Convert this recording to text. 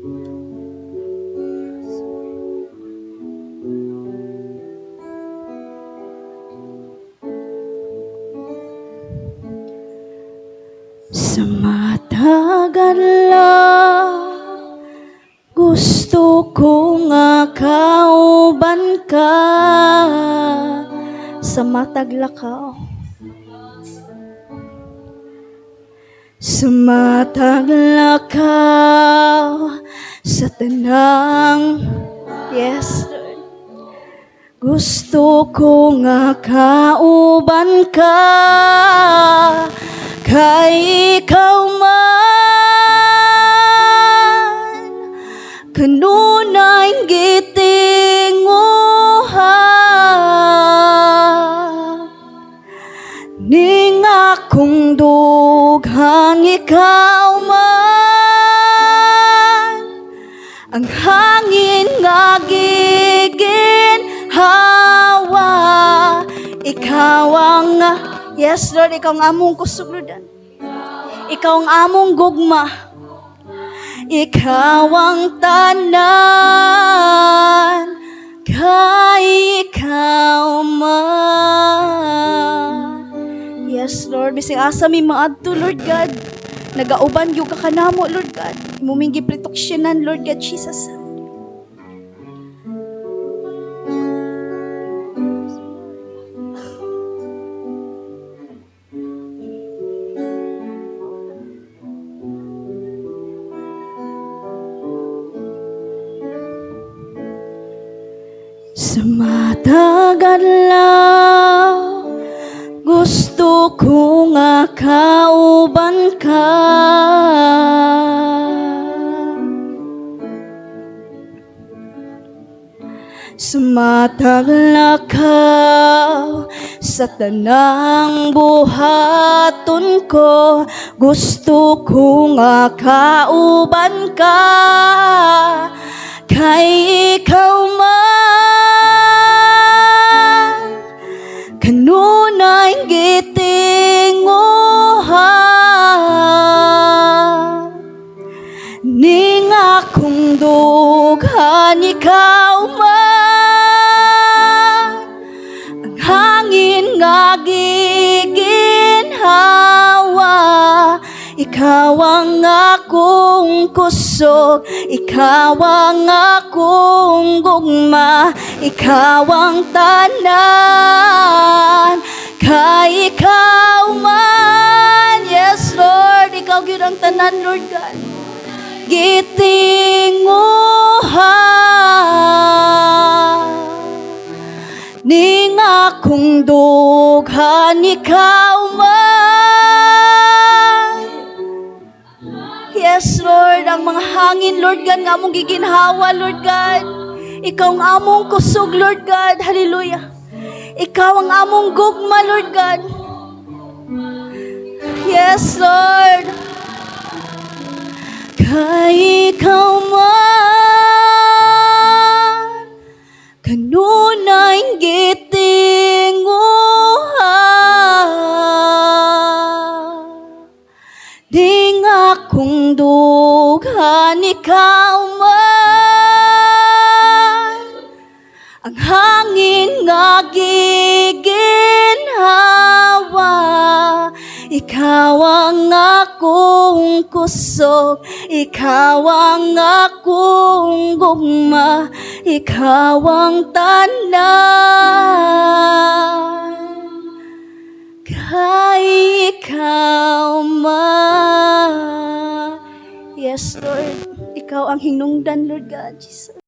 Sa matagal gusto ko nga kauban ka. Sa matagla ka, sa matagla ka, sa tanang, yes, Lord. Gusto ko nga kauban ka, kay ikaw man kanunay gitinguha, ning akong dughang ikaw man, ang hangin nga giginhawa, ikaw ang yes, Lord, ikaw ang among kusugludan. Ikaw ang among gugma. Ikaw ang tanan, kay ikaw man. Yes, Lord, bising asa mi maadto, Lord God. Nagauban yung kakanamo, Lord God. Mumingi proteksyonan, Lord God Jesus. Sa matagal gusto ko nga kauban ka. Sa matagal sa tanang buhaton ko, gusto ko nga kauban ka, kay ikaw man kanunay gitinguha, ning akong dughan ikaw man, ang hangin nga giginhawa, ikaw ang akong kusog, ikaw ang akong gugma, ikaw ang tanan, kay ikaw man. Yes, Lord, ikaw gyud ang tanan, Lord God. Gitinguha, ning akong dughan ikaw man. Yes, Lord, ang mga hangin, Lord God, nga among giginhawa, Lord God. Ikaw ang among kusog, Lord God. Hallelujah. Ikaw ang among gugma, Lord God. Yes, Lord. Kay ikaw man kanunay gitinguha, ding akong dughan ikaw man, ang hangin nga giginhawa, ikaw ang akong kusog, ikaw ang akong gugma, ikaw ang tanan, kay ikaw man. Yes, Lord, ikaw ang hinungdan, Lord God Jesus.